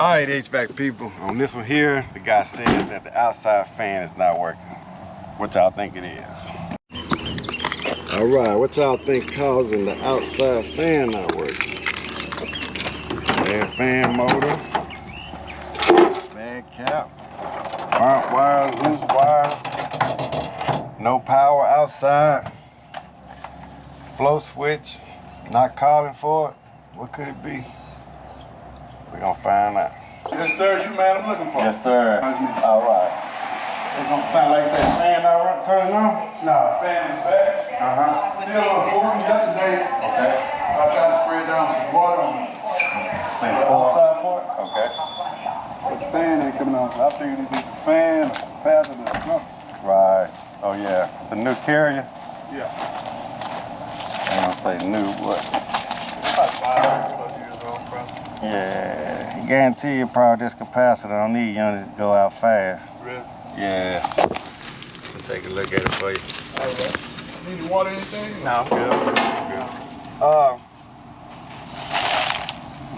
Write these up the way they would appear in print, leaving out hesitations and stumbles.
All right, HVAC people, on this one here, the guy said that the outside fan is not working. What y'all think it is? All right, what y'all think causing the outside fan not working? Bad fan motor, bad cap, burnt wires, loose wires, no power outside, flow switch, not calling for it. What could it be? We're gonna find out. Yes, sir. You man I'm looking for. Yes, sir. All right. It's gonna sound like that fan not turning on? Nah, fan is back. Still on board yesterday. Okay. So I tried to spray down some water on the outside part. Okay. But the fan ain't coming on, so I figured it's either the fan, or capacitor, or something. Right. Oh yeah. It's a new carrier. Yeah. I'm gonna say new what? About 5 years old, probably. Yeah. I guarantee you probably this capacitor on these units go out fast. Really? Yeah. I'll take a look at it for you. All right. Need water or anything? No, I'm good.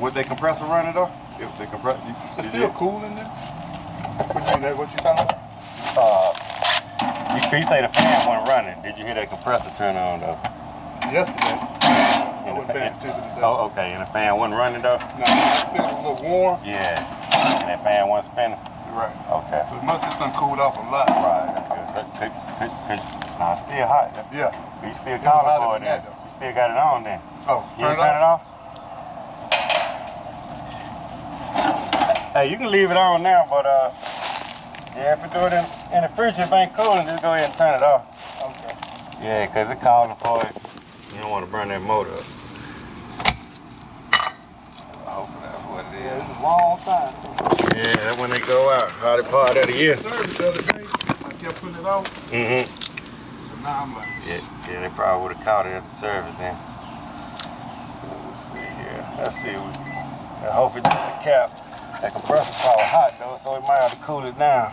Would the compressor running though? If the compressor, It's still cool in there. What you talking about? You say the fan wasn't running. Did you hear that compressor turn on though? Yesterday. I wasn't paying attention today. Oh, okay. And the fan wasn't running though? No, I feel it was a little warm. Yeah. And that fan wasn't spinning? Right. Okay. So it must have done cooled off a lot. Right, that's good. Nah, it's still hot. Yeah. You still calling for it then? You still got it on then? Oh, You didn't turn it off? Hey, you can leave it on now, but yeah, if you do it in the fridge, if it ain't cooling, just go ahead and turn it off. Okay. Yeah, because it's calling for it. You don't want to burn that motor up. Hopefully that's what it Yeah, is. it's a long time. Yeah, that's when they go out. Hottest part of the year. Service the other day, I kept putting it off. Mm-hmm. So now I'm like, Yeah, they probably would have caught it at the service then. Let's see here. Let's see. I hope it's just a cap. That compressor's probably hot though, so we might have to cool it down.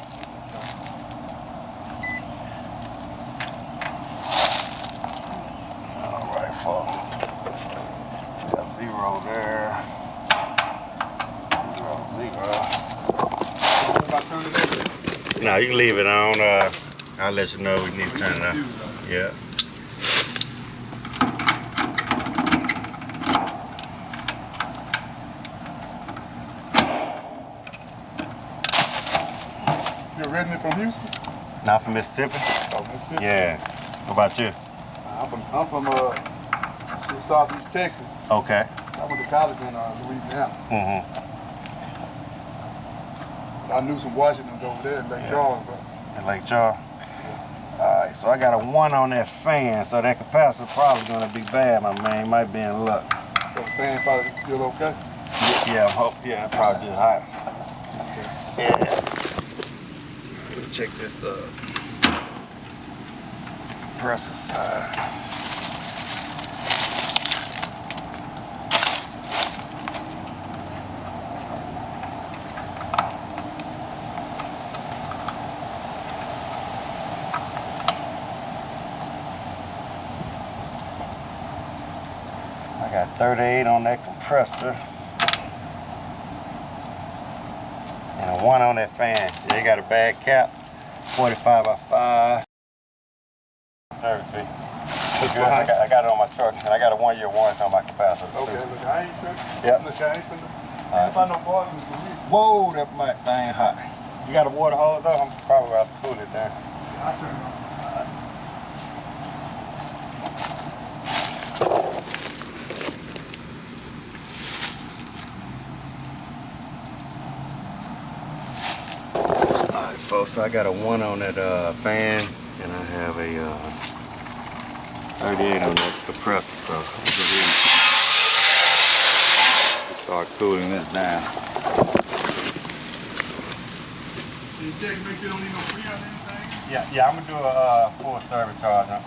All right, folks. Got 0 there. 0, 0. what about turning it over? No, you can leave it on. I'll let you know we need to turn it on. Yeah. You're originally from Houston? Not from Mississippi? Oh, Mississippi? Yeah. What about you? I'm from Southeast Texas. Okay. I went to college in Louisiana. Mm-hmm. I knew some Washingtons over there in Lake Charles, but In Lake Charles? Alright, so I got a 1 on that fan, so that capacitor probably gonna be bad, my man. You might be in luck. so the fan probably still okay? Yeah, I hope. Yeah, probably just hot. Okay. Yeah. Let me check this compressor side. I got 38 on that compressor. And a 1 on that fan. They got a bad cap, 45 by 5. Service fee. I got it on my truck, and I got a 1-year warranty on my capacitor. Okay, look, I ain't tripping. Yep. Look, I ain't finna. If I know bargains for me. Whoa, that might thing hot. You got a water hose though? I'm probably about to cool it down. I turn it on. Alright folks, so I got a 1 on that fan, and I have a 38 on that compressor, so I'm gonna start cooling this down. You check, make sure you don't need no free on anything? Yeah, I'm gonna do a full service charge. I'm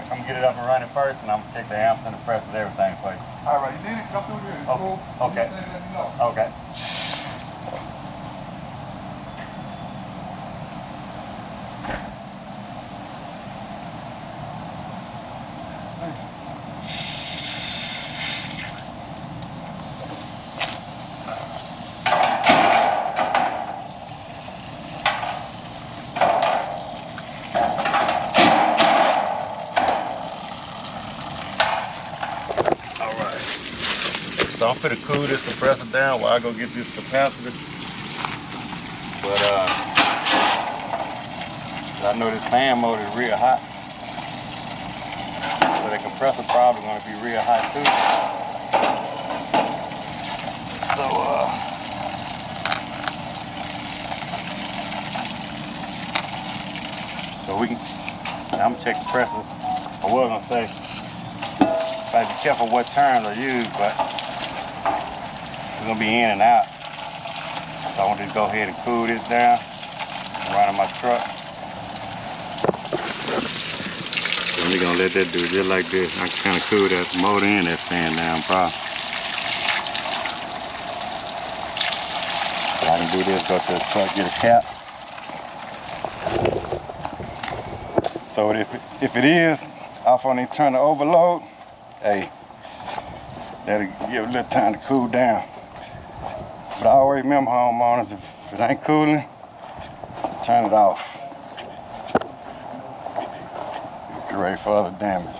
gonna get it up and running first, and I'm gonna check the amps and the pressures, everything for you. All right, you need it, come through here. Oh, okay. Just let me know. Okay. I'm finna cool this compressor down while I go get this capacitor. But I know this fan motor is real hot. So the compressor probably gonna be real hot too. So we can, I'm gonna check the pressure. I was gonna say, gotta be careful what terms I use, but it's gonna be in and out. So I want to go ahead and cool this down and run in my truck. So I'm gonna let that do just like this. I can kind of cool that motor and that fan down, probably. So I can do this, go to the truck, get a cap. So if it is off on the turn to overload, hey, that'll give a little time to cool down. But I always remember homeowners, if it ain't cooling, turn it off. Get ready for other damage.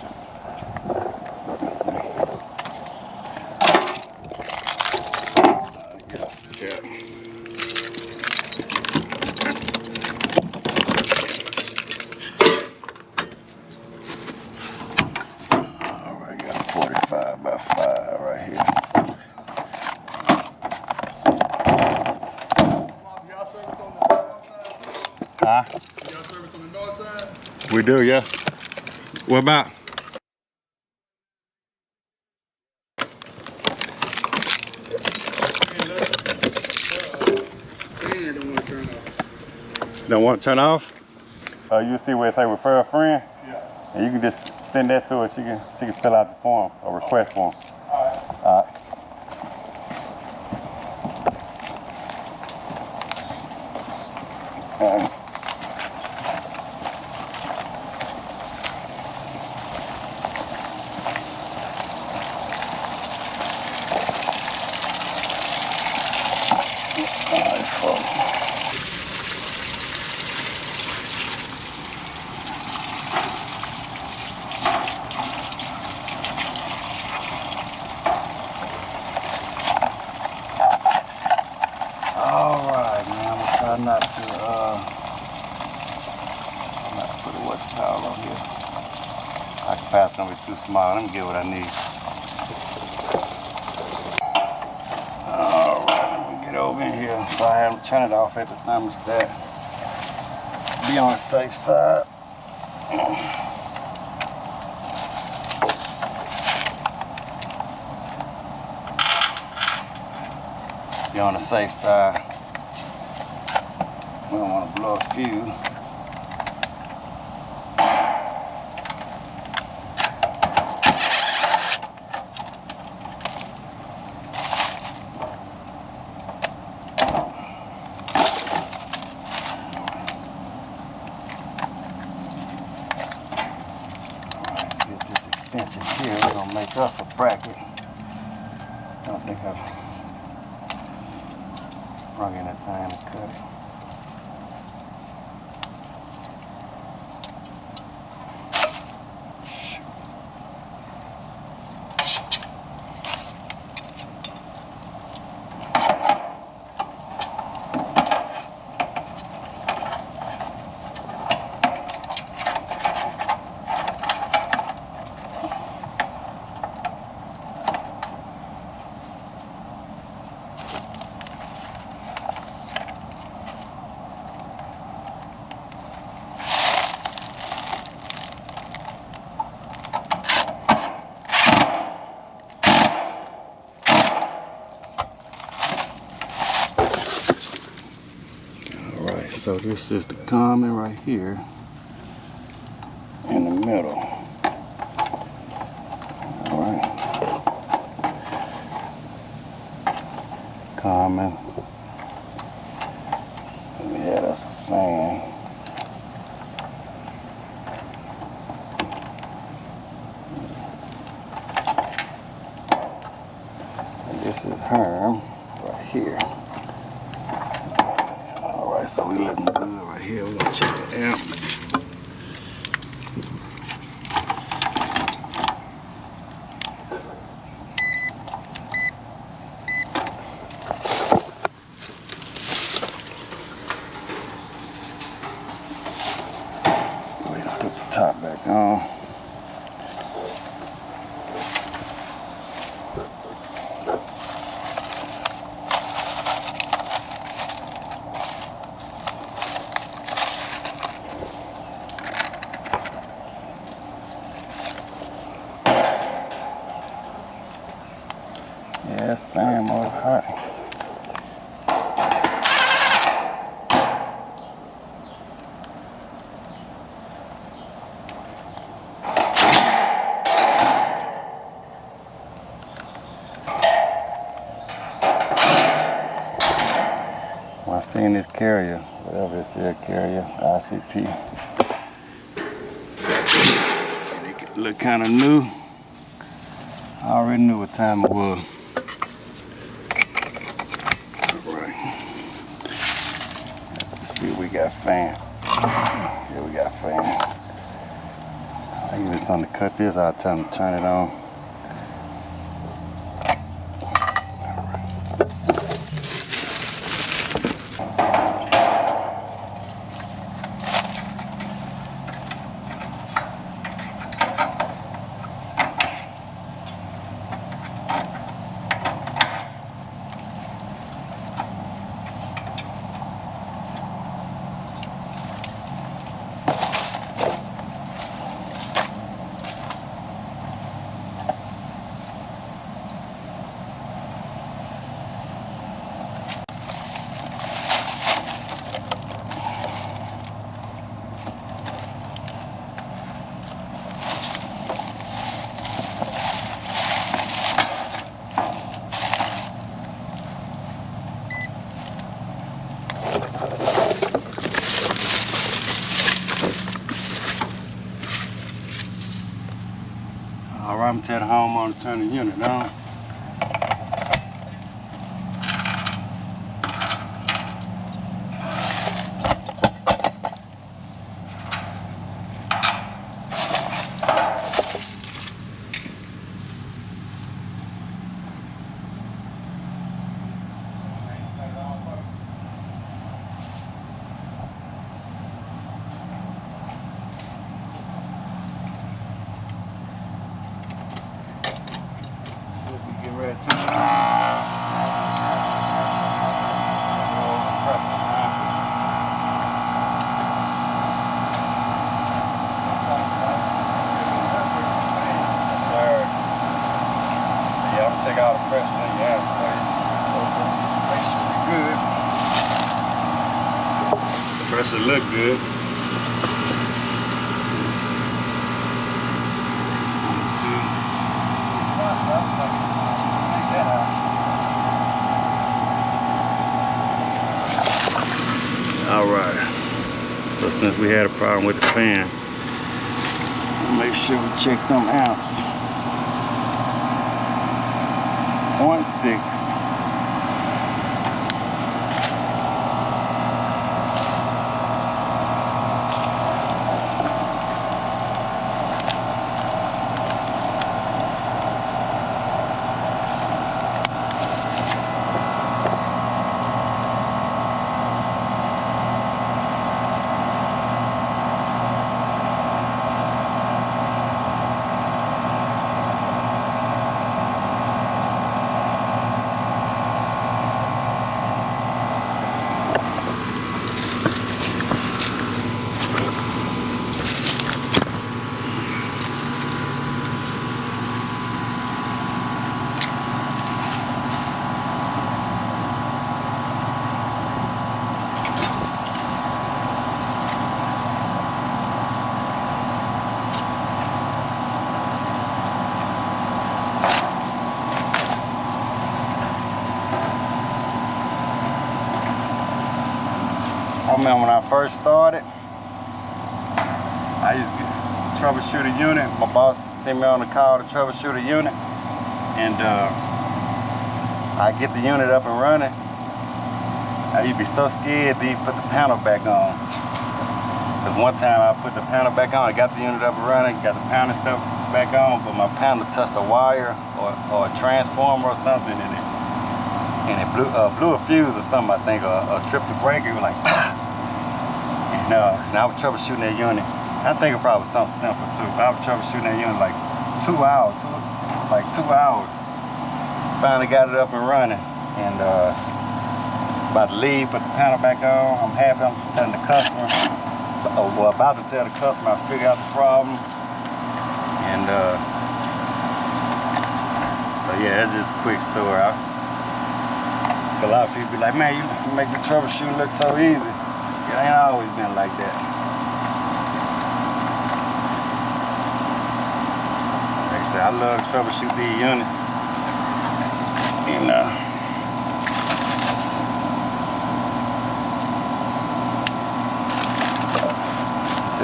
Huh? Y'all service on the north side? We do, yeah. What about? Don't want to turn off? You see where it say refer a friend? Yeah. And you can just send that to her. She can fill out the form, a request form. All right. All right. All right. Not to put a what's called on here. My capacity gonna be too small. Let me get what I need. All right, let me get over in here. So I have to turn it off at the thermostat. Be on the safe side. Be on the safe side. We don't want to blow a fuse. Alright, let's get this extension here. We're going to make us a bracket. I don't think I've rung anything to cut it. So this is the common right here in the middle. All right. Common. And we had us a fan. And this is Herm right here. So we looking good right here. We're gonna check the amps. when I seen this carrier, whatever this here carrier, ICP. It look kind of new. I already knew what time it was. All right. Let's see, we got fan. Here we got fan. I give it something to cut this. I'll tell them to turn it on. I'm gonna tell the homeowner to turn the unit on. Pressure look good. All right. So since we had a problem with the fan, we'll make sure we check them amps. 0.6. I remember when I first started, I used to troubleshoot a unit. My boss sent me on the call to troubleshoot a unit, and I get the unit up and running. I used to be so scared to put the panel back on. Because one time I put the panel back on, I got the unit up and running, got the panel stuff back on, but my panel touched a wire or a transformer or something, and it blew a fuse or something, I think, or tripped the breaker. It was like, and I was troubleshooting that unit. I think it probably was something simple too. But I was troubleshooting that unit like 2 hours, like 2 hours. Finally got it up and running, and about to leave, put the panel back on. I'm happy. I'm telling the customer, well, about to tell the customer I figured out the problem, and so yeah, that's just a quick story. A lot of people be like, man, you make the troubleshooting look so easy. It ain't always been like that. Like I said, I love to troubleshoot these units. And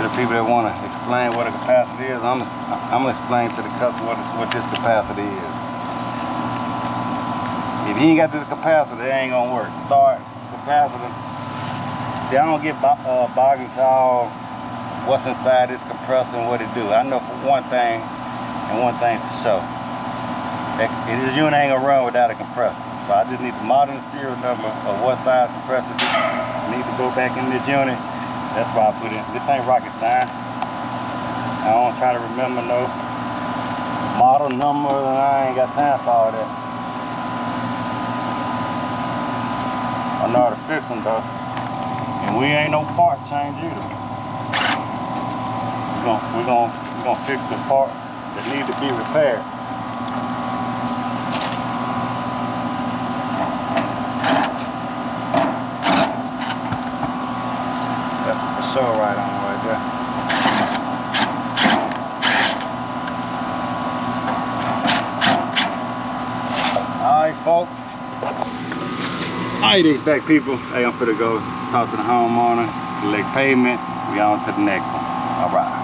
the people that want to explain what a capacity is, I'm gonna explain to the customer what this capacity is. If you ain't got this capacity, it ain't gonna work. Start capacitor. See, I don't get bogged into all what's inside this compressor and what it do. I know for one thing, and one thing for sure, that this unit ain't gonna run without a compressor. So I just need the model and serial number of what size compressor I need to go back in this unit. That's why I put it. This ain't rocket science. I don't try to remember no model number, and I ain't got time for all that. I know how to fix them though. And we ain't no part change either. We're gonna fix the part that need to be repaired. That's for sure right on right there. Alright folks. Alright HVAC people. Hey, I'm finna go talk to the homeowner, collect payment. We on to the next one. Alright.